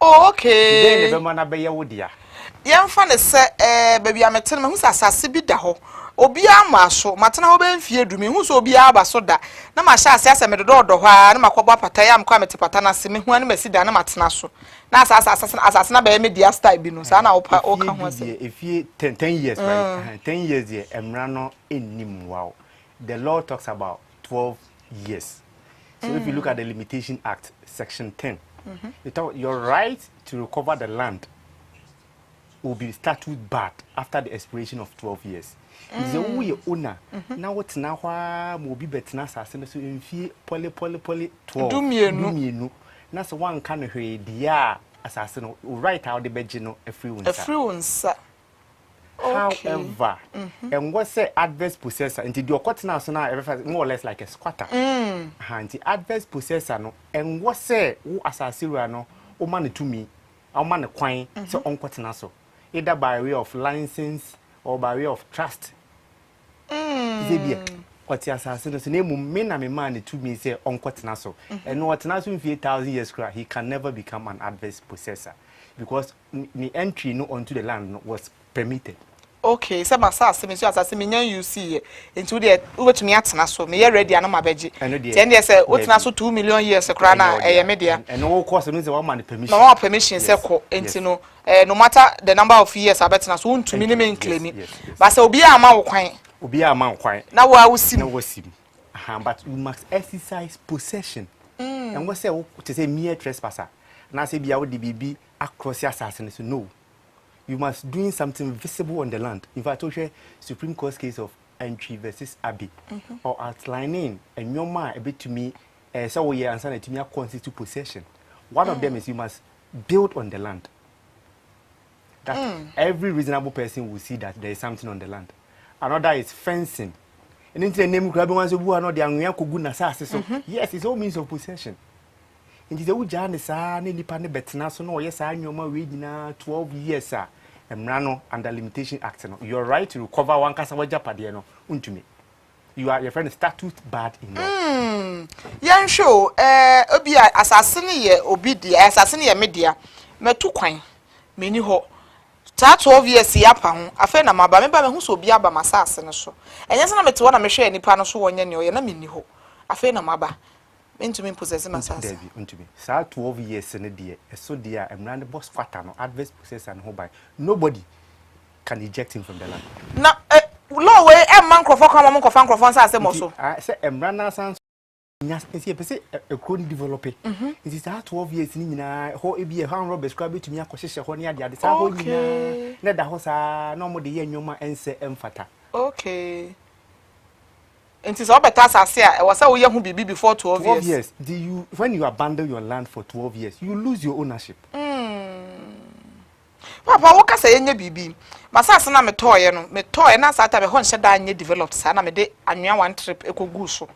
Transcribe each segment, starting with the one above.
Oh, okay. Then the man be your dear. Yam fan is baby, I'm a telling who's a sassy da ho. Obia maso, matana oben fie dumi, who's obia basoda. Na ma sha asa me do do ha, na makoba pataya am kwa mete patana se me hu an mesi da na matena so. Na asasa na be me dia style bi no. Sa na opa o ka ho ase. If you 10 years, right? 10 years here, emra no enim wow. The law talks about 12 years. So if you look at the Limitation Act, Section 10, your right to recover the land will be statute barred after the expiration of 12 years. Is the way owner now what's now will be better so in fee poly 12 do me that's one kind of the assassin right out the bedino a free one sir. However, and what's the adverse possessor into your court now so now more or less like a squatter. The adverse possessor no and what's say who assassin no o money to me or man a coin so on court so either by way of license or by way of trust. What the assassin is name me na me man to me say on court so and what now in 8,000 years he can never become an adverse possessor because the entry no onto the land was permitted. Okay, so my sasa me so asase me nyan you see into the ubetumi atena so me ready ana mabeji. Then they say wotena so 2 million years kra na media. And no course no say one man permission. No permission say ko enti no no matter the number of years abetena so untumi ni me claim. But say obi ama wo kwan. Obi ama wo kwan. Na wo awusim. Na wasim. But we must exercise possession. And what say to say mere trespasser. Na say bia wo de bibi across your assassin so no. You must doing something visible on the land. In fact, Supreme Court case of Entry versus Abbey, or outlining and your mind a bit to me, so we answer to me a constitute possession. One of them is you must build on the land. That every reasonable person will see that there is something on the land. Another is fencing. And into the name grabbing ones who are not the young good so yes, it's all means of possession. In the old Janus, any panny better so no, yes, I know my reading 12 years, sir. Emrano under Limitation Act. You're right to recover one casawa japadiano unto me. You are your friend statute bad in law. Yan show obi assassin ye obi di assassin ye media me to kwan me ni ho. Ta 12 years yapa ho afa na maba me ba me hu so obi aba masase ne so. Enye se na me te wo na me hwe nipa no so wonye ne o ye na me ni ho. Afa na maba into me possess masase. Unto me. Sa 12 years ne de so dia emrano boss fata no adverse possessor no by. Nobody can eject him from the land. Na law way e man crofo kan mo crofan crofon sa asem so. Say emrano san nya see pe say e kon develop. It is that 12 years ni nyina ho e bi e han robbers crab to me akohyehe ho ne ade sa ho nyina na da ho sa no mo de ye nwoma ense emfata. Okay. And it's all better as I was so young who be before 12 years. 12 years. Do you when you abandon your land for 12 years, you lose your ownership. Papa, what can say any bibi? Masasa na me toy no, me toy na sa ta be hon sheda anye developed sa na me de anwa one trip ekogu so.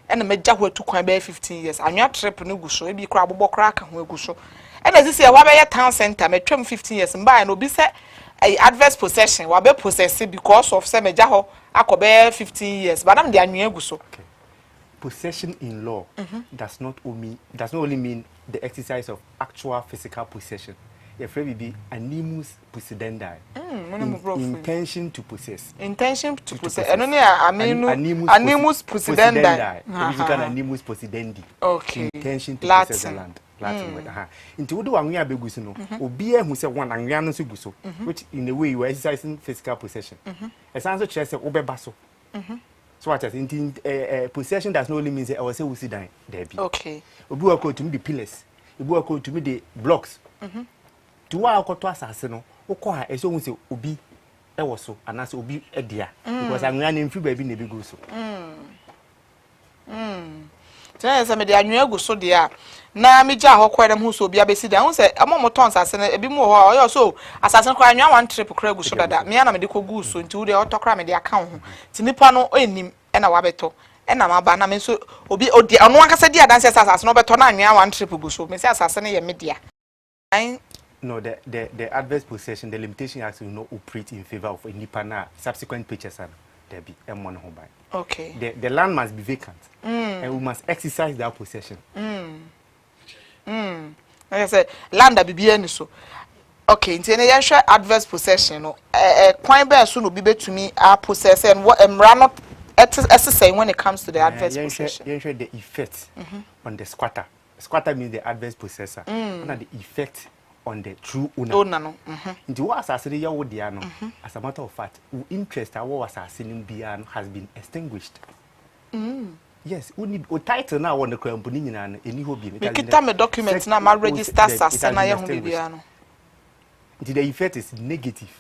And me gya ho to kwan be 15 years. Anwa trip no gu so, e bi kra bobọ kra ka ho egu so. And as this year wa be town center me twem 15 years mba na obi say adverse possession wa be possess because of say me gya ho akobe 15 years but am de anwa egu so. Okay. Possession in law does not only mean the exercise of actual physical possession. Your friend will be animus possidendi. Intention to possess. Intention to possess. I mean, animus possidendi. You can animus possidendi. Okay. Intention to possess the land. Latin word. Into what do anwia beguso no? Obiye who say one anwia no so guso, which in a way you are exercising physical possession. As answer to say obebaso. So what I possession does not only mean I will say we sit down there. Okay. Obi wa ko to me the pillars. Obi wa ko to me the blocks. To wa ko to asase no, wo ko ha eso hu se obi e wo so anase obi e dia because anwea na mfi ba bi na be go so. Tell say me de anwea go so dia na me gya ho kwere hu so obi abesi da hu se amomo ton asase na ebi mu ho yo so asase ko anwea one trip kra go so dada me na me de ko go so nti wo de otokra me de aka ho ti nipa no enim e na wabeto e na maba na me so obi odi ono akasa di adanse asase no beto na anwea one trip go so me say asase na ye media. No, the adverse possession, the Limitation Act will not operate in favor of any partner. Subsequent purchasers, there be M1 home buy. Okay. The land must be vacant, and we must exercise that possession. I say land bibi ani so. Okay, nti na yɛhwɛ adverse possession no. Kwan be so no bi betumi a possess and what emra no say when it comes to the adverse possession. Yɛhwɛ the effect on the squatter. Squatter means the adverse possessor. And the effect on the true owner. Owner no. Nti what assassin ya wo dia no. As a matter of fact, interest our assassin bia has been extinguished. Yes, we need o title na won the company nyina no eni ho bi. Me kita me document na ma register assassin na ye ho bia no. Nti the effect is negative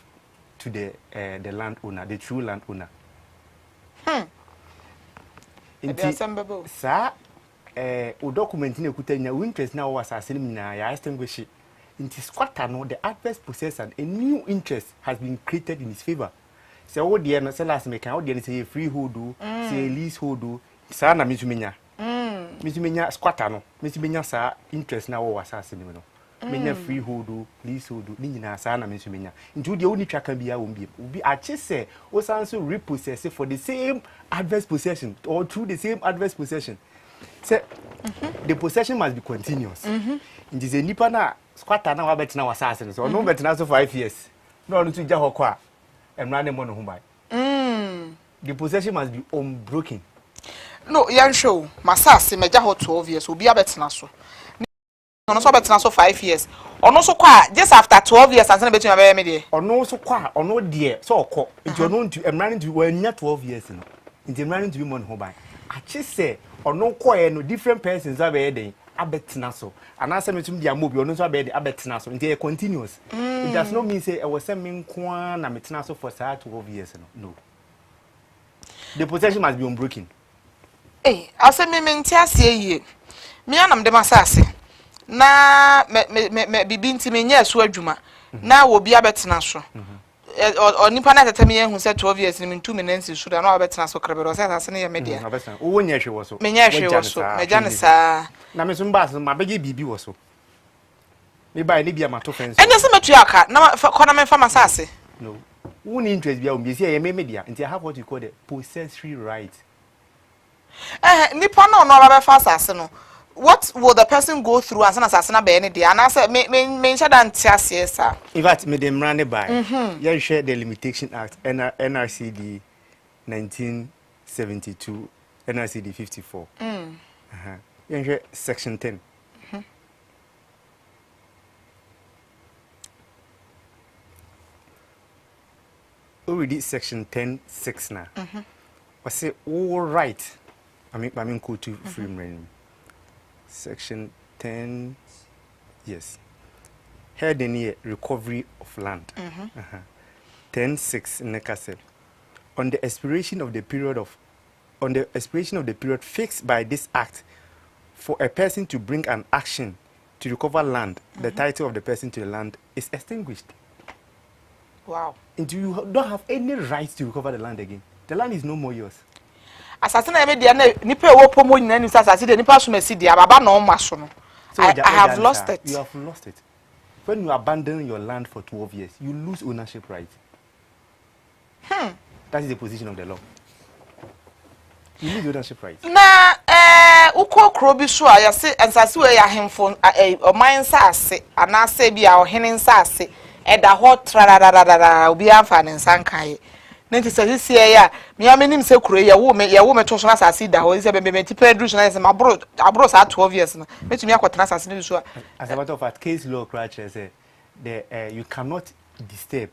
to the landowner, the true landowner. Nti sa o document na ekutanya o interest na wo assassin nyina ya extinguish. Nti squatter no the adverse possessor a new interest has been created in his favor. Say wo de no say last make kan wo de say freehold say leasehold sa na mitumenya mitumenya squatter no mitumenya sa interest na wo assassin no menya freehold leasehold ni nyina sa na mitumenya nti wo de woni twaka bia wo bi obi ache say wo san so repossess for the same adverse possession or through the same adverse possession. Say the possession must be continuous. Nti ze nipa na squatter na wa betina wa assassin so no betina so 5 years no no to ja hokọ a emra ne mo no hu bai. The possession must be unbroken. No, yan show masase meja ho 12 years obi abetina so. Ono so betina so 5 years. Ono so kwa just after 12 years ansa na betima be me de. Ono so kwa ono de so okọ. Nti ono ntu emra ne ntu wanya 12 years no. Nti emra ne ntu mo no hu bai. Achi se ono koye no different persons abe den abetina so. Anasa metum dia mobi ono so abe de abetina so. Nti e continuous. It does not mean say e was me nko na metina so for 12 years no. The possession must be unbroken. Ase me ntiase yie. Me anam de masase. Na me bibi nti me nya so adwuma. Na wo bi abetena so. Onipa na tete me hu se 12 years ni me ntu me nansi so da na abetena so krebero se asase ne ye media. Abetena. Wo nya hwe wo so. Me nya hwe wo so. Me jane sa. Na me so mbas ma bege bibi wo so. Me bai ne bia mato fence. Enya se metu aka na kona me fa masase. No. Who need interest bia umbi say ye media until I have what you call the possessory right. Nipa no aba fa asase no. What will the person go through as an assassin be any day? And I said me shada ntiase sa. In fact, me dem run by. You share the Limitation Act NRCD 1972 NRCD 54. You share section 10. Already section 10(6) now. I say all right. I mean go to frame reign. Section 10, yes. Heading here, recovery of land. 10(6) in the castle. On the expiration of the period fixed by this act, for a person to bring an action to recover land, the title of the person to the land is extinguished. Wow. And you don't have any right to recover the land again. The land is no more yours. Assassin na media na nipa wo pomo nyina ni assassin de nipa so mesi dia baba na o maso no. I have lost it. You have lost it. When you abandon your land for 12 years, you lose ownership rights. That is the position of the law. You lose ownership rights. Na uko kro bi so a yase assassin we ya hemfo o man sase anase bi a o henen sase eda hot trarararara obi amfa ne nsankan. Nenti sisi ya me amenim se kuro ya wo me to so na asase da ho se be ti pedru so na se abro sa 12 years na metumi akotena asase ne so. As a matter of fact, case law crutches say you cannot disturb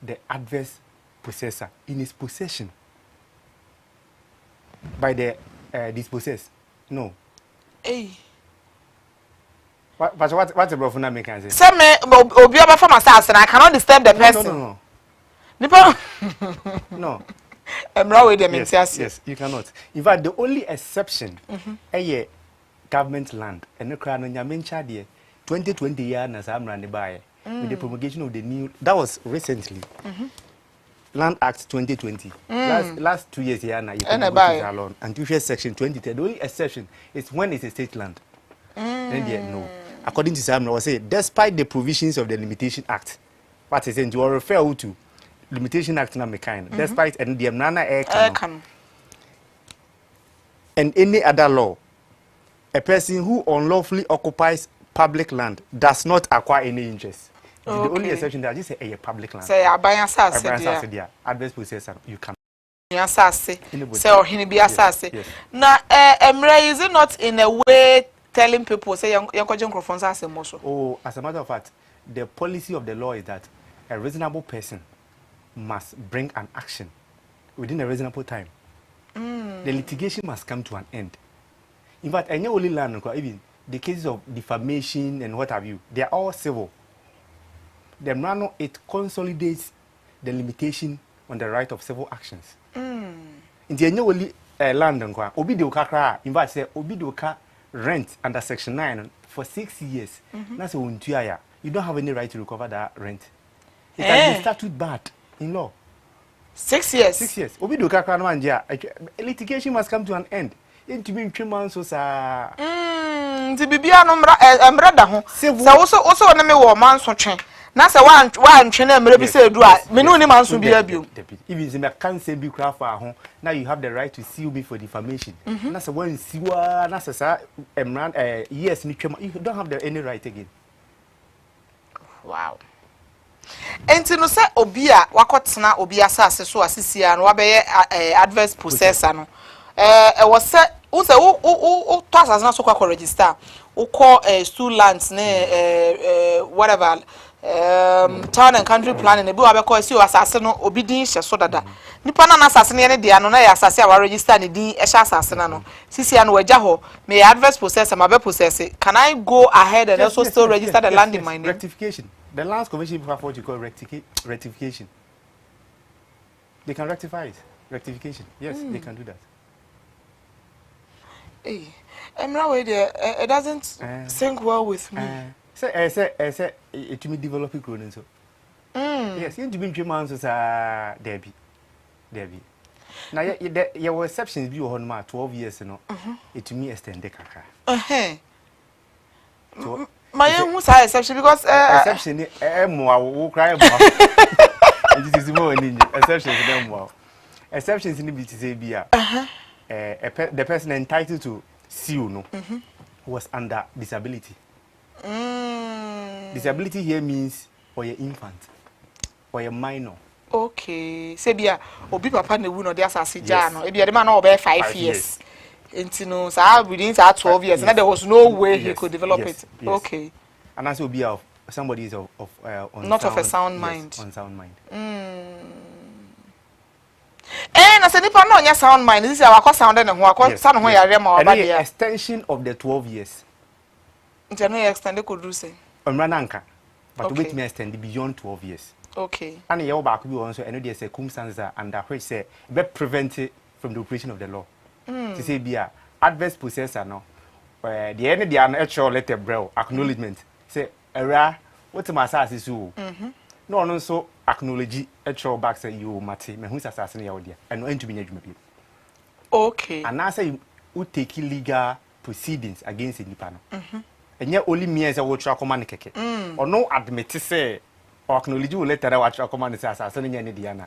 the adverse possessor in his possession by the dispossessed. No. What's the bro for na make say? Say me obi oba from asase na I cannot disturb the person. No. Nipa no. Yes, you cannot. In fact, the only exception is government land. And the crown on your main child 2020 year na samra ne bae. With the promulgation of the new, that was recently. Land Act 2020. Last 2 years here now you can go alone. And you share section 20. The only exception is when it's a state land. Then no. According to Samra, was say despite the provisions of the Limitation Act, what is saying you refer to Limitation Act na kind, despite and the nana air and any other law, a person who unlawfully occupies public land does not acquire any interest. Okay. The only exception that I just say a public land. Say abaya sase dia. Adverse possessor you can. Sase. Say ohini bi asase. Na emre is it not in a way telling people say yankoje nkrofon sase mo so? Oh, as a matter of fact, the policy of the law is that a reasonable person must bring an action within a reasonable time. The litigation must come to an end. In fact, any only land, even the cases of defamation and what have you, they are all civil. The Mrano, it consolidates the limitation on the right of civil actions. In the only land, obi de oka, in fact, say obi de oka rent under Section 9 for 6 years. That's a you don't have any right to recover that rent. It has been statute barred in law. 6 years. 6 years. Obi do kakra no anja. Litigation must come to an end. Into be ntweman so sa. Nti bibia no mra da ho. Sa wo na me wo man so twen. Na sa wa ntwe na mra bi se edu a me no ni man so bia bio. Even if me can say bi kra fa ho, now you have the right to sue me for defamation. Na sa wan siwa na sa emran yes ni twema. You don't have any right again. Wow. Enti no se obi a wakotena obi asase so asisia no wabeye adverse possessor no was say wo to asase na so kwa register wo call stool lands ne whatever town and country planning e bi wabekọ si asase no obi din hye so dada nipa na asase ne de ano na ya asase a wa register ne din e hye asase na no sisia no wagya ho me adverse possessor ma be possess. Can I go ahead and also still register the land in my name? Rectification. The Lands Commission have what you call rectification. They can rectify it. Rectification. Yes, they can do that. Hey, it doesn't sync well with me. Say, it to me develop it so. Yes, you to be 3 months Debbie. Now, there were exceptions. You on my 12 years, you know. It to me extended kaka. My own exception because exception more will cry more. It is more exceptions them more. Exceptions in the BTC the person entitled to sue no was under disability. Disability here means for your infant or your minor. Okay. Sebia obi papa na wu no dey asase ja no. Ebia de man no be 5 years. Into no, so within 12 years, and there was no way he could develop it. Yes. Okay. And also be of somebody is of not sound, of a sound mind. Yes, on sound mind. I said, if I know your sound mind, this is our sound and who sound who you are the extension of the 12 years. Generally extended could do say. Rananka, but okay. Wait me extend beyond 12 years. Okay. And you back be also and there circumstances under which say be prevented from the operation of the law. To say be a adverse possessor no the end the actual letter bro acknowledgement say era what my assassin so no so acknowledge actual back say you mate me hu assassin ya odia and no to be adwuma bi. Okay. And now say you take legal proceedings against the nipa no and ya only me as a watch command keke or no admit say or acknowledge you letter watch command say assassin nya ne dia na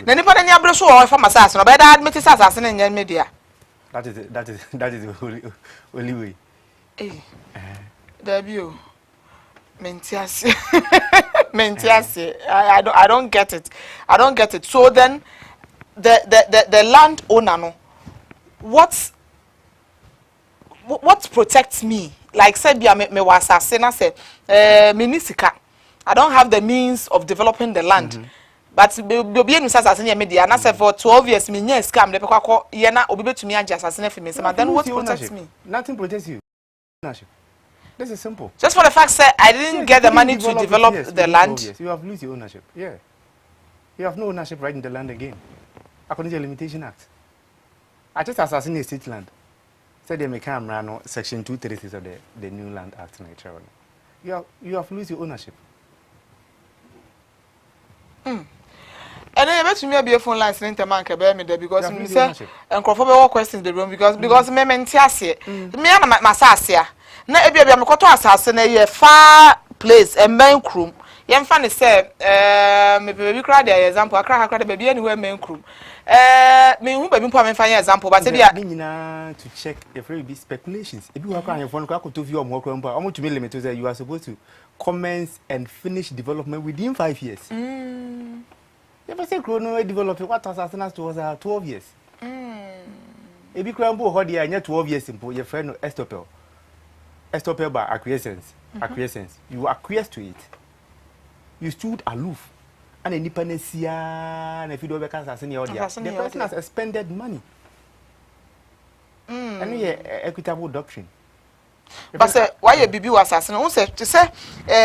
na nipa na nya breso o fa assassin no be da admit say assassin nya media. That is the only way. Hey, Debut, Mentiasi, Mentiasi. I don't get it. I don't get it. So then, the land owner, no, what protects me? Like said, me was a sinner said, minisika. I don't have the means of developing the land. But be any assassin media and I said for 12 years me near scam the pekako yena obi to me and assassin for me. Then what protects me? Nothing protects you. This is simple. Just for the fact that I didn't get the money to develop the land. Yes, you have lose your ownership. Yeah. You have no ownership right in the land again. According to the Limitation Act. I just assassinate state land. Said they may come around section 236 of the New Land Act. You have lose your ownership. And then you bet me be a phone line in man can bear me there because me say and crofo questions the room because me mentiase me na masasia na e bia me koto asase na ye far place and main room ye mfa ne say me baby cry the example akra akra baby anywhere main room Me who be po me find example but say dia to check if there be speculations. If you work on your phone, I could to view more crumble. I'm to be limited that you are supposed to commence and finish development within 5 years. You ever say chrono develop what as to 12 years? If you crumble hot year 12 years simple, your friend Estopel. Estopel by acquiescence. Acquiescence. You acquiesce to it. You stood aloof. And independence, and if you don't work as the person has expended money. And we equitable doctrine. But say why you be assassin? Who say to say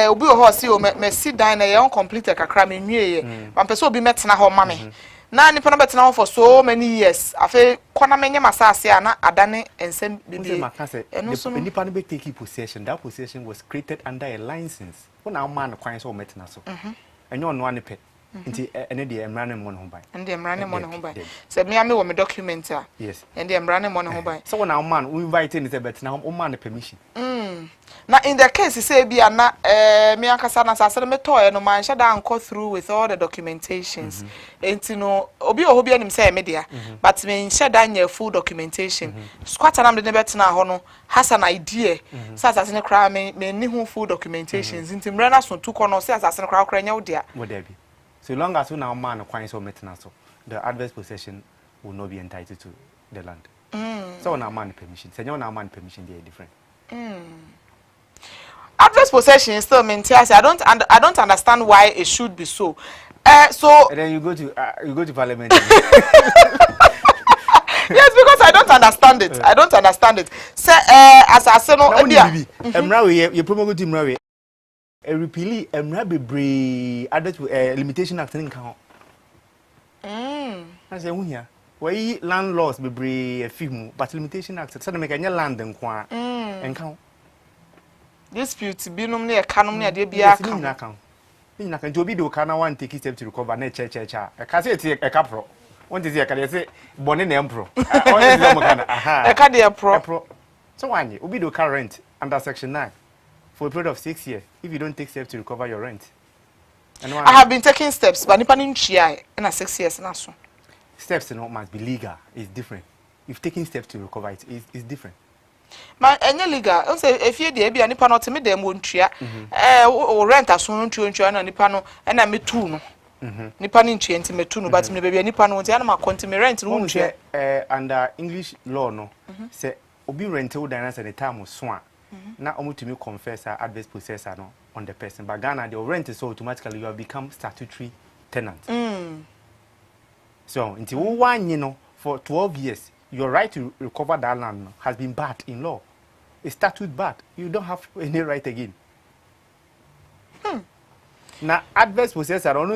obi o horse o me sit down na yon complete kakra me nwie one person obi metena ho mame na nipa no betena ho for so many years afi kona menye masase ana adane ensem bibi the nipa no be take possession. That possession was created under a license. When our man kwan so metena so and you no anipe nti ene de emrane mo no ho bai ende emrane mo no ho bai se me ame wo me document a yes ende emrane mo no ho bai so when our man we invite in say betena ho man permission na in the case say bia na me ankasa na sase me toy no man sha da anko through with all the documentations enti no obi o ho bia nim say media but me sha da nya full documentation squatter na me de betena ho no has an idea sase ne kra me ni ho full documentations enti mre na so tu kono say sase ne kra nya wo dia wo there be so long as our man kwan so metena so the adverse possession will not be entitled to the land so when our man permission say when our man permission they are different. Adverse possession is still maintained. I don't understand why it should be so. So and then you go to parliament. Yes, because I don't understand it. I don't understand it. Say as I say no, Emra we you promote to Emra we repeal Emra be adverse limitation act in count. I say here. Why land laws be a film but limitation act say make any land nkwa enka dispute binum na ekanum na de bia kan ni na kan to obi do kana one take step to recover na che e ka say e ka pro won dey say ka say bone na empro on dey say mo kana aha e ka dey pro so wanye obi do car rent under section 9 for a period of 6 years if you don't take steps to recover your rent. And I have been taking steps but nipa nim chia na 6 years na so steps must be legal. It's different. If taking steps to recover it is different. Ma enye legal. O say efie de bia nipa no teme dem wontua. O rent aso ntua na nipa no na metu no. Nipa ni ntua enti metu no but me bia nipa no ntia na ma continue rent no ntua. Under English law no say obi rent wo dan na say the time so a na omutumi confess adverse possessor no on the person. But Ghana the rent is so automatically you have become statutory tenant. So, until one year, for 12 years, your right to recover that land has been barred in law. It's statute barred. You don't have any right again. Now, adverse possessor, I don't know,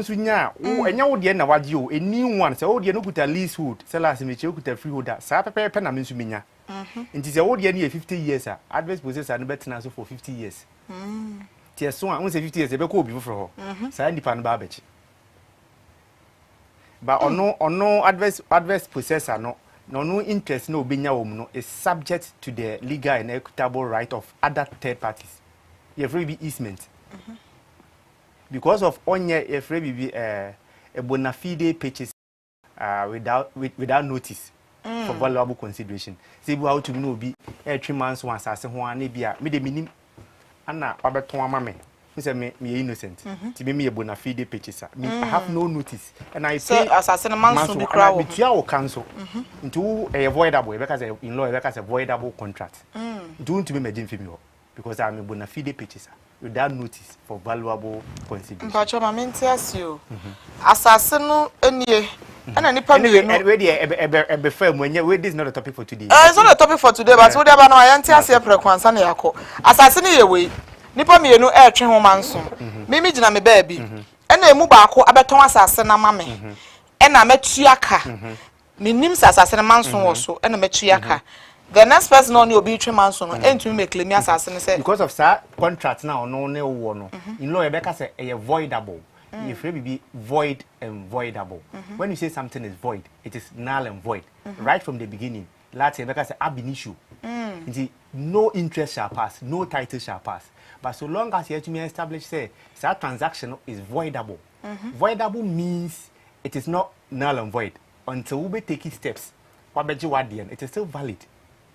and you would end up you a new one. So, you know, put a leasehold, sell us in which you put a freeholder. Sapa pen, I mean, to me. And it's a old year 50 years. Adverse possessor, and better now for 50 years. Tia so, I won't say 50 years, they go before her. So, I depend Babbage. But no adverse possessor no interest no binya no is subject to the legal and equitable right of other third parties. You free be easement. Because of onye you free be a bona fide purchase without notice for valuable consideration. Say how to know be 3 months once as one bia me the minim ana obeton ama me. Say me innocent. To be me a bona fide purchaser. I have no notice, and I say assassin man so be crowd. But you cancel into a avoidable because in law because avoidable contract. Do to be imagine for me because I'm a bona fide purchaser without notice for valuable consideration. But your mama tells you, assassin no any. And any family be firm when you this is not a topic for today. It's not a topic for today, but what about no I antia say prekwansa na yako. Assassin ye we. Nipa me no twe ho manso me gina me ba bi ena emu ba ko abeton asase na ma me ena metuaka me nim asase na manso wo so ena metuaka the next person on you be twe manso no entumi me claim asase ne say because of sir contract now no ne wo no in law e be ka say e voidable if it be void and voidable when you say something is void it is null and void right from the beginning lati e be ka say ab initio no interest shall pass no title shall pass. But so long as you have to establish, say, that transaction is voidable. Voidable means it is not null and void. until we be taking steps. It is still valid.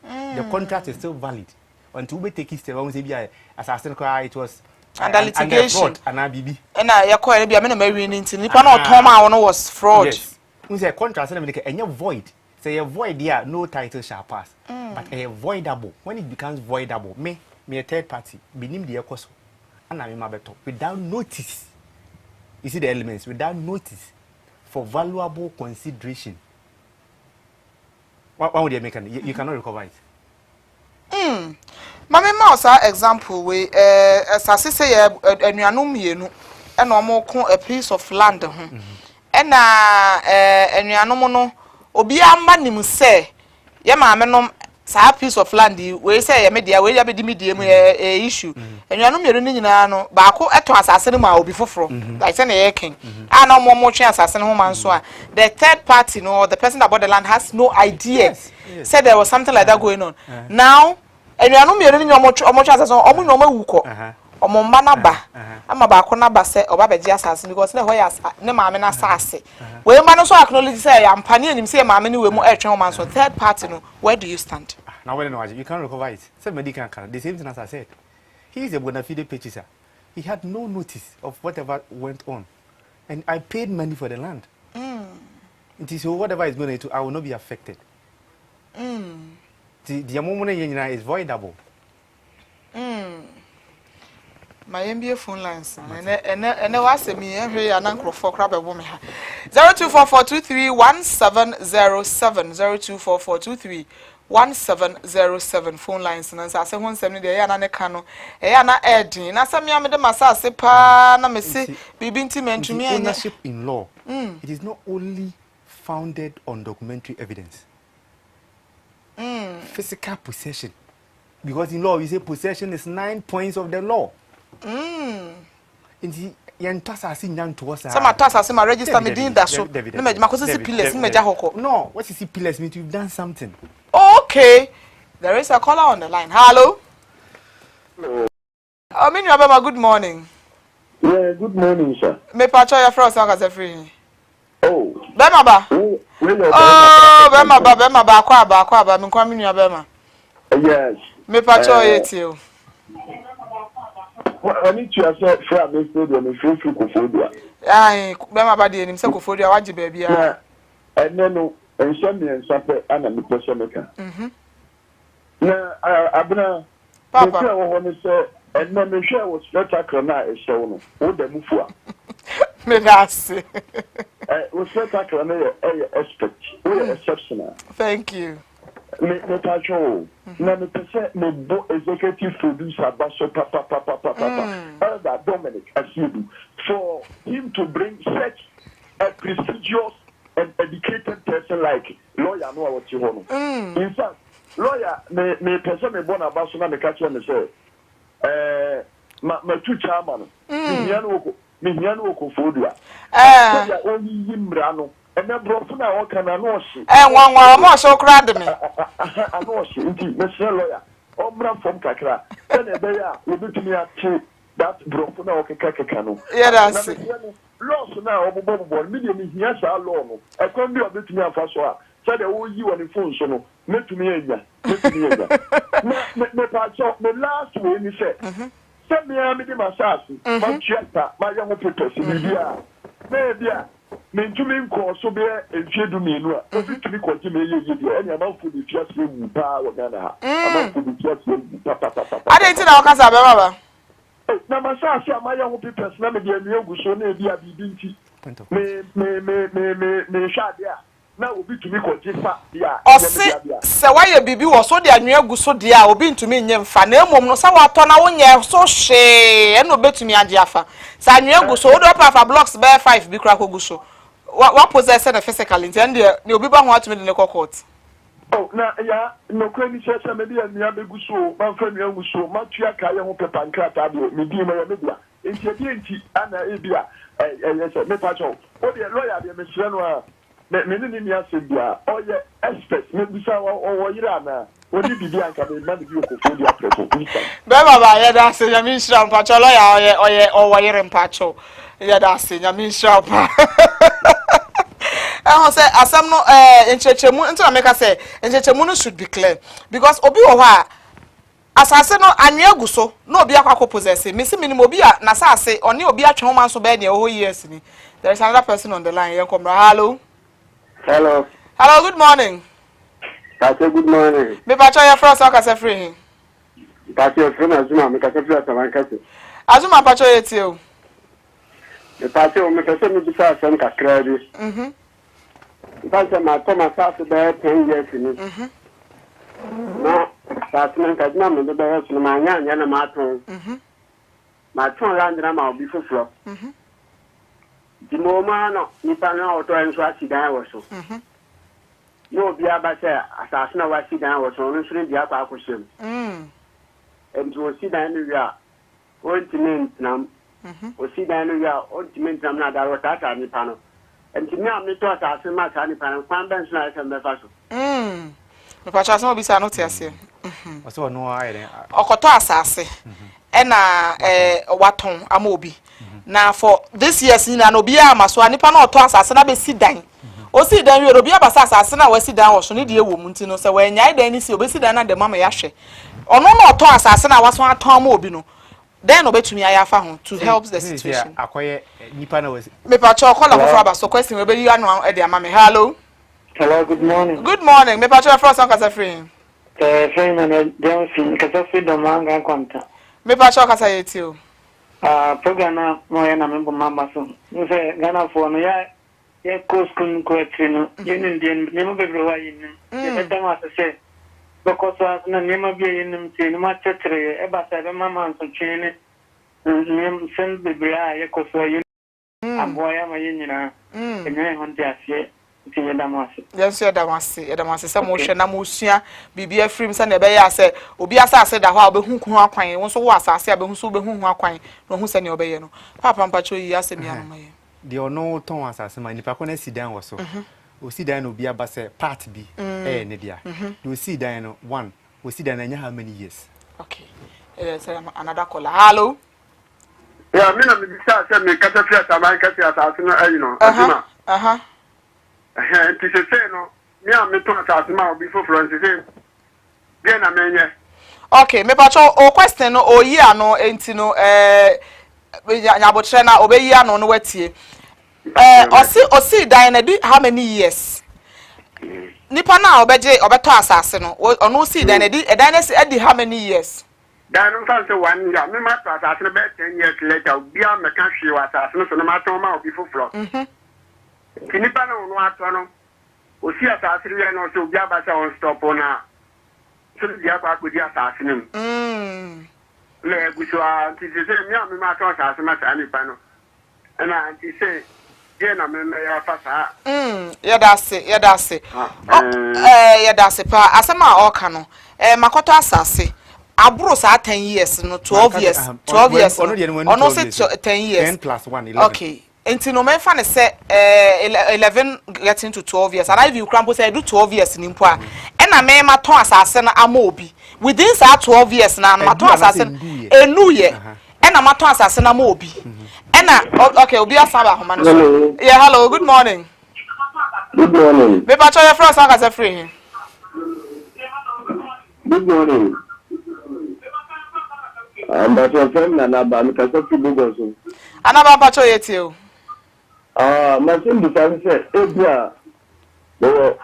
The contract is still valid until we take steps. When we say assassin cry, it was under litigation and BB. And I call be a minimum winning to Nippon or Toma was fraud. Yes. We say contract and you void. Say a void there, no title shall pass. But a voidable, when it becomes voidable, me a third party, beneath the ecoso, and I'm in without notice. You see the elements without notice for valuable consideration. What would you make? You cannot recover it. Mama Mouse, example, we as I say, and you are no me, and no a piece of land. And you are no more. Obia mani mu say, ya maame no sa piece of land we say ya media we ya be di media mu issue. And you are no me ni nyina no ba ko eto asase no ma obi foforo. Like say na ye king. And no more twe asase no man so the third party no or the person that bought the land has no idea. Yes. Said there was something like that going on. Now and you are no me ni omo asase omo no mawuko. Omo mba na ba ama ba ko na ba se oba be gia asase because na ho ya ne maame na asase we mba no so acknowledge say ya mpane anim say maame ni we mu etwen o man so third party no where do you stand? Now when you can't recover it. Say medical can the same thing as I said. He is a bona fide purchaser. He had no notice of whatever went on, and I paid money for the land. It is so whatever is going to I will not be affected. The amount is voidable. My MBA phone lines and was a me every uncle for crab a woman. 0244231707 0244231707 phone lines and as I say 170 the yana cano yana edding na some yam de massa sepa na me say bibinti men to me ownership in law. It is not only founded on documentary evidence. Physical possession, because in law we say possession is 9 points of the law. Inti yantasa nyang to us. Some atasa my register me din that so. No me makoso si pillars me hoko. No, what is pillars mean you've done something. Okay. There is a caller on the line. Hello. Hello. I mean you have good morning. Yeah, good morning, sir. Me pacho your friend song as free. Oh. Bema ba. Oh, bema ba kwa me kwa me bema. Yes. Me pacho yetio. I need to accept from this stadium in free Kofodia. Aye, bema ba de nim se Kofodia waji baabi a. And then and some and something and a person maker. Na abna Papa. I want to say and then me share was spectacular na e show no. O da mufua. Me dase. Was spectacular na expect. We exceptional. Thank you. Me pacho na me pese me bo executive producer baso papa that Dominic Asidu for him to bring such a prestigious and educated person like lawyer no what you want. In fact lawyer me pese me bona baso na me catch me say ma two chairman me hiano ko fodua ya only yimra no. And then broken out can anoshi. And one more so crowd me. Anoshi, indeed, Mr. Lawyer. Obram from Kakra. Then a bear will be to me at that broken out Kakano. Yeah, that's it. Lost now, Bobo, medium, yes, our law. I can't be a bit to me at Faswa. Said the old you on the phone, so met to me. Me last way, he said, send me a medium assassin, my chapter, my young people, maybe. Mentumi nko so be enfiedu mienu a obi tumi kwaji me yeye de enya manfo de fiase wu pa wo Ghana ha manfo de fiase wu pa ade na okasa be baba na masasi amaya ho pipes na me de anu eguso na ebi abibi nti me hwade a na obi tumi kwaji fa ya ose se waye bibi wo so de anu eguso de a obi ntumi nye mfa na emom no sa wato na wonye so hwe e no betumi age afa sa anu eguso wo do pa blocks be 5 bi kra koguso what possess the physical and the obi ba ho atumi de ne court. Oh na ya no kwani sese me dia nia beguso ma fa nia guso ma tua ka ye ho pepa nkrata de me di ma ya media enti ana ebia yes me pa cho o de lawyer de me sire no a me ni ni asebia o ye expert me bisa o yira na o di bibi anka me na bi okofo di aprepo be baba ya da se ya mi sire pa cho lawyer o yire pa cho ya da se ya mi sire pa ho say asem no enchechemu nti na make say enchechemu no should be clear because obi wo ha asase no anwe guso no obi akwa possess me si minimum obi a na sase oni obi atwe ho man so be na ho years ni. There is another person on the line. Hello. Hello. Hello, good morning. Pastor, good morning. Me pacho your first talk as a free. Pastor, from Azuma, me kase free as kase. Azuma pacho yetio. Me pastor, me kase me bisa asem kakra bi. Pastor, ma Thomas after there 10 years ni. Na pastor ka na me be years no ma nya na ma ton. Ma ton land na ma obi foforo. Di moma no nipa na oto enso asidan wo so. No bi aba se asase na wasidan wo so no sure bi akwa akoshem. Ento osidan no wi a ontiment nam. Osidan no wi a ontiment nam na daro tata nipa no. Enti me am to asase ma ta nipa no kwan ben so na ese mbefa so. Me pacho asem obi sa no te ase. Oso no ayi Okoto asase. E na waton ama obi. Na for this years ni na no bia amaso anipa na oto asase na be si dan o si dan wi obi abasa asase na we si dan wo so ne de ewo mu nti no se we nyai dan ni si obi si dan na de mama ya hwe ono na oto asase na waso aton ama obi no then obetumi ayafa ho to help the situation akoye nipa na we me pa cho call for abaso question we be yi anu e de ama me. Hello. Hello, good morning. Good morning. Me pa cho first on kasa free. Free man Johnson kasa free do manga kwanta. Me pa cho kasa yetio. Program na moya na membo mamba so. Nse Ghana for no ya ko school ko etrino. Yin ndien nemo be bro wa yin. Ye beta ma se. Because na nemo bi yin mti no ma tetre e ba sa be mama nso twene. Nem sen be bra ye ko so yin. Aboya ma yin nyina. Enye ho nti ase. Nti ye da ma se. Yes ye da ma se. Ye da ma se mo hwe na mo sua bibia frim se na be ya se obi asase da ho a obehu ku akwan won so wo asase a behu so obehu akwan no hu se ne obeye no papa mpacho yi asemi anu maye de ono ton asase ma nipa ko na sidan wo so o sidan no obi abase part B ne dia do sidan no one o sidan na nya how many years. Okay, say another caller. Hello. Yeah, me na me bisa say me kasa fi asama kasa asase no ayi no aduna nti se no me am me to asase ma obi foforo nti se ge na menye. Okay, me pacho o question no o yi ano enti no nyabotre na obeyi ano no watie osi dan na di how many years nipa na obeto asase no ono si dan na di dan na si edi how many years. Dan no fancy 1 year me ma to asase no be 10 years later obi am ka hwe wa asase no so no ma to ma obi foforo nipa na ono ato no osi asase ri no so obi abasa on stop na so dia kwa kodi asase no le guswa nti se mi am ma to asase ma sa nipa no na nti se je na me ya fa sa ya da se ya da se pa asema o ka no makoto asase aburo sa 10 years no 12 years ono se 10 years 10 plus 1 11. Okay, enti no me fa ne se 11 getting to 12 years and I you crampo say do 12 years ni mpo a e na me ma ton asase na ama obi within sa 12 years na ma ton asase enu ye e na ma ton asase na ama obi e na okay obi asaba ho ma no. Yeah, hello, good morning. Good morning. Me pa cho your first aka say free. Good morning. But your friend na ba mi kasa fi bugo so. Anaba pa cho yeti o. Ma tin du fa se ebia o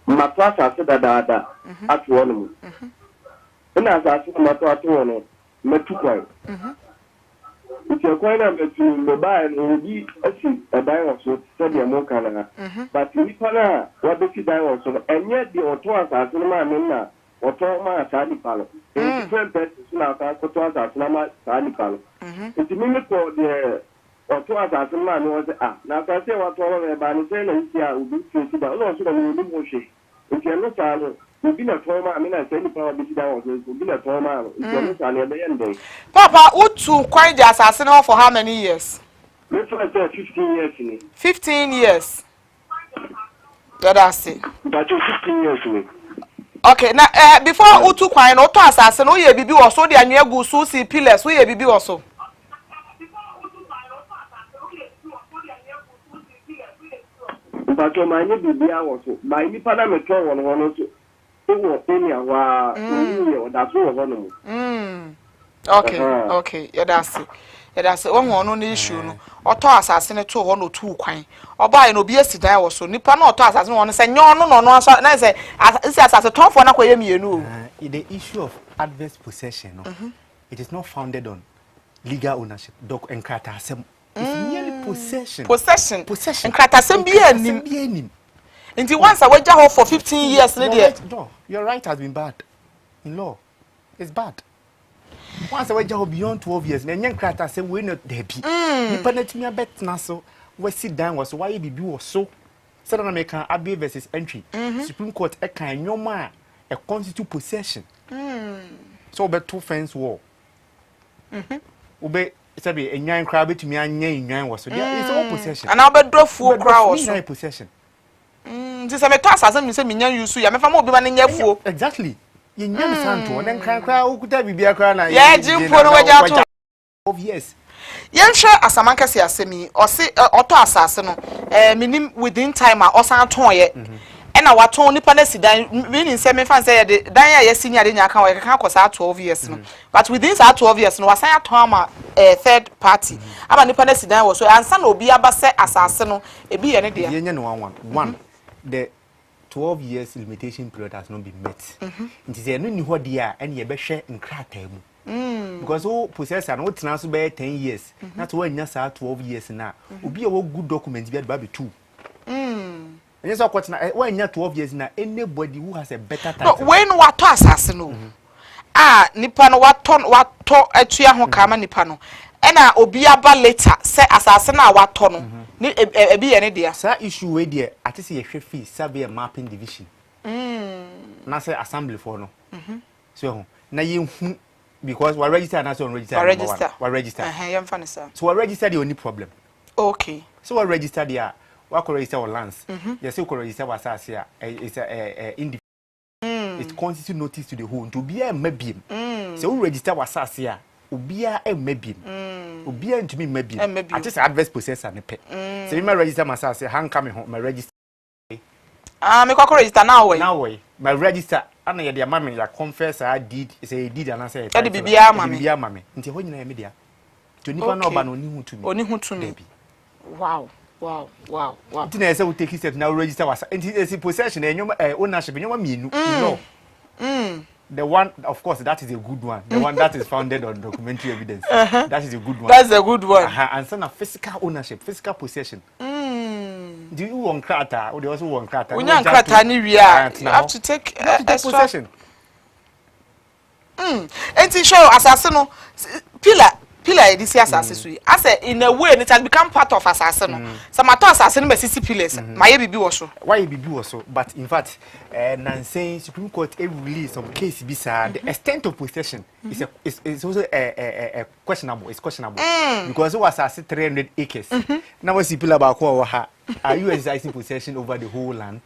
ma to asase da atwo no mu. Ina asase ma to atwo no metu kwai. If kwai na metu mobile no bi asi edan wo so se de mo kana. But ni pana wa be fi dan wo so enye de oto asase no ma na oto ma asani palo. Different persons na ka ko to asase na ma asani palo. Nti mi ko de oto asase ma no se na ka se wa to wa ba ni se na isi a ubi se ba no so na ni mo hwe. Nti no sa no obi na to ma na se ni pa bi da wo so obi na to ma no nti no sa na be yende. Papa utu kwai the assassin for how many years? Me for 15 years ni. 15 years. That's it. But 15 years ni. Okay, now before utu kwai no to assassin o ye bibi wo so de anwe gu so si pillars o ye bibi wo so. But my baby also, my nipada metro one also. It was any that's all. Okay. Yeah, that's it. Yeah, that's it. One issue no. Oto asase ne to ho no tu kwan. Oba no bi asidan wo so. Nipa na oto asase no say nyon no so na say asase tonfo na koye mienu. The issue of adverse possession, it is not founded on legal ownership. Doc enkrata asem. It's merely possession. Possession. Enkrata asem bi anim. Until once I wait ho for 15 years later. No, your right has been bad. In law, it's bad. Once I wait beyond 12 years, then young crata say we not debi. You permit me a bet na so. We sit down was why BB was so. Southern American Abbey versus entry. Supreme Court a kind nyoma a constitute possession. So be two friends war. Ube sabi a nyan crab to me and nyan was so. It's all possession. And I'll be draw full crowd also. Possession. This I toss as me say me nyan use ya me fa mo be man nyan fuo. Exactly. You nyan santo and then cry who could be a cry na. Yeah, jimpo no waja to. Yes. Yɛnhwɛ asamanka se asemi ɔse ɔtɔ asase no minim within time a ɔsan ton ye ɛna waton nipa na sidan meaning say me fan say ye dan ya yɛsinya de nya kan wɔ kan akɔsa 12 years no but within that 12 years no wasan aton ama third party ama nipa na sidan wɔ so ansa na obi aba sɛ asase no ebi ye ne de ye no one the 12 years limitation period has not been met nti say no ni hɔ de a ɛne ye bɛhwɛ nkrata mu because who possessor no transfer by 10 years that's why nya sa 12 years na obi a wo good document bi be 2 and yes what na when nya 12 years na anybody who has a better title no when wato asase no nipa no wato atua ho kama nipa no ena obi aba later say asase na wato no ni ebi ye ne dia sa issue we dia atese ye hwe fee sabe mapping division na say assembly for no so na ye hu because we register and also register. We register. So we register the only problem. Okay. So we register there. We can register our lands. Yes, we can register our assets here. It's a it constitutes notice to the whole to be a maybe. So we register our assets here. Be a maybe. Be a to me maybe. I just adverse possessor and pay. So we may register my assets here. Hang coming home. My register. Me ko register now way. Now way. My register. Ana ye de amame ya confess I did say did and I say e de bibia amame bibia amame nti ho nyina ye media to nipa na oba no oni hu tumi wow nti na say we take step now register was nti possession enyom ownership enyom mienu no the one of course that is a good one the one that is founded on documentary evidence that is a good one that's a good one and so na physical ownership physical possession do you want krata or do you also want krata we want krata ni we are you have to take extra possession enti show asase no pillar this asase so as in a way it has become part of asase no some ato asase no mesisi pillars my bibi wo so why bibi wo so but in fact Nansen Supreme Court release some case bisa the extent of possession is also a questionable because it was asase 300 acres now we see pillar ba ko ha are you exercising possession over the whole land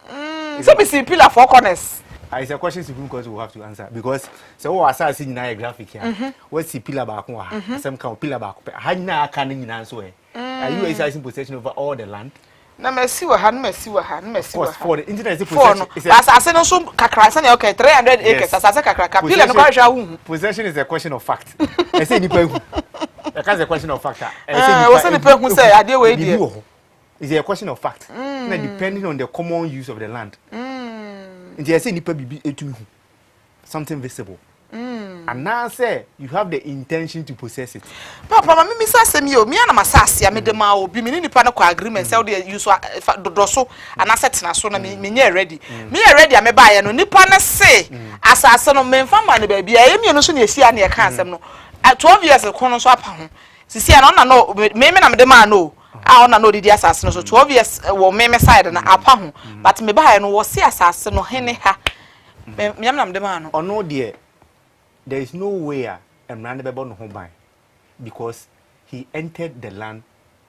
so we see pillar four corners. It's a question Supreme Court will have to answer because so what I see in a graphic here. What's the pillar back one? Some kind of pillar back. How na can you answer? Are you exercising possession over all the land? Na mercy wa han. For the internet possession. As I say no so kakra say okay 300 acres as I say kakra. Pillar no kwa hu. Possession is a question of fact. I say nipa hu. That's a question of fact. I say nipa hu say ade we dey. It's a question of fact. Now depending on the common use of the land. And I say nipa bibi etumi something visible. And now say you have the intention to possess it. Papa, me say asem yo, me na masase me de ma obi me nipa na kwa agreement say dey use do so and asset na so na me nye ready. Me ready am ba ye no nipa na say asase no me mfa ma ne ba bia ye mienu so na esi na ye ka asem no 12 years ko no so apa ho. Sisi na na no me na me de ma no. Ona no didi asase no so 12 years wo me side na apa ho but me ba no wo se asase no hene ha me am de ma no ono there is no way a man be born no ho ban because he entered the land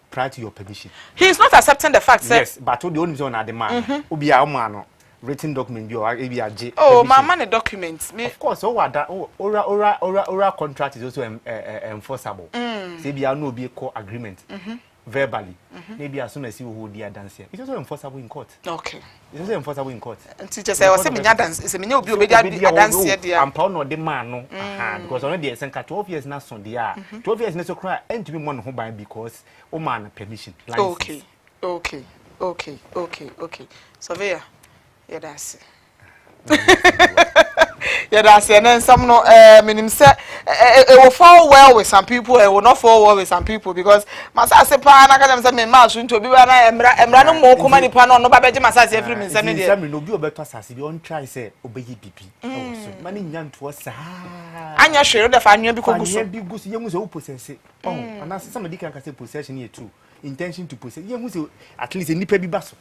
prior to your permission. He is not accepting the fact sir. Yes but the only one at the man obi a man no written document bi o e bi age oh my man documents me of course ora contract is also enforceable say bi a no obi call agreement verbally maybe as soon as you hold the dance here, it's also enforceable in court. Okay. It's also enforceable in court. And teacher say, "I was saying, dance. It's a many of you be dance here, dear." I'm proud of the man, no, because already it's 12 years now, so they are 12 years. Not so cry and to be one home by because man permission. Okay. Surveyor, yeah, that's yeah, that's and then some no minim say it will fall well with some people, it will not fall well with some people because masa se pa na ka say me ma so nto bi ba na emra no mo kuma ni pa no no ba beje masa se free me say me dey say me no bi obeto asase bi on try say obeyi bibi so mani nyanto sa anya hwere da fa anwa bi koguso anya bi gusu yemu say possess and as somebody can say possession here too intention to possess yemu say at least nipa bi ba so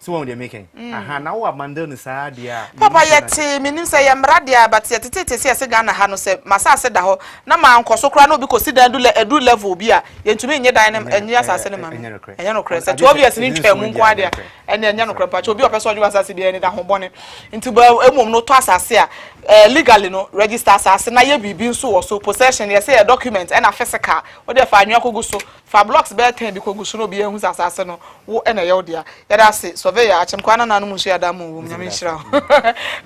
so what they making now what mandel say dia papa yet menim say yamra dia but yet tete say Ghana ha no say masa se da ho na ma nkoso kra na obi ko si dan edu level bi a yentumi nye dan enye asase ne ma enye no kra say 12 years ni ntwa mu nko ade enye no kra pa obi opeso oju asase bi ene da ho bone nti ba emom no to asase a legally no register asase na ye bibi nso wo so possession ye say document and a physical wo de fa anwa koguso fa blocks be 10 bi koguso no bi ehu asase no wo ene ye wo dia ye da say surveyor achem kwana na no mu so ya da mu wo nyame nhira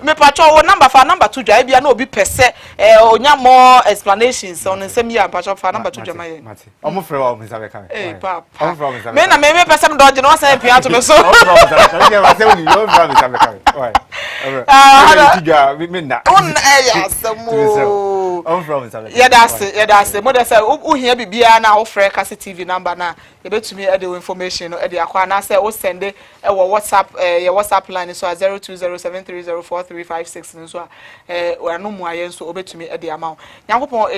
me pacho wo number fa number 2 dwa bia na obi pese onya more explanations on nsem ya pacho fa number 2 dwa ma ye omo frɛ wa omo sabe kan eh papa omo frɛ omo sabe me na me pese me dodge no say pia to me so omo frɛ omo sabe kan ye wa say oni omo frɛ omo sabe kan why me na on ya samo omo frɛ omo sabe ya da se mo da say uhia bibia na wo frɛ kase TV number na e betumi e de information no e de akwa na say wo send e wo WhatsApp your WhatsApp line so 0207304356 nso a we no mu aye nso obetumi e de amount nyankopon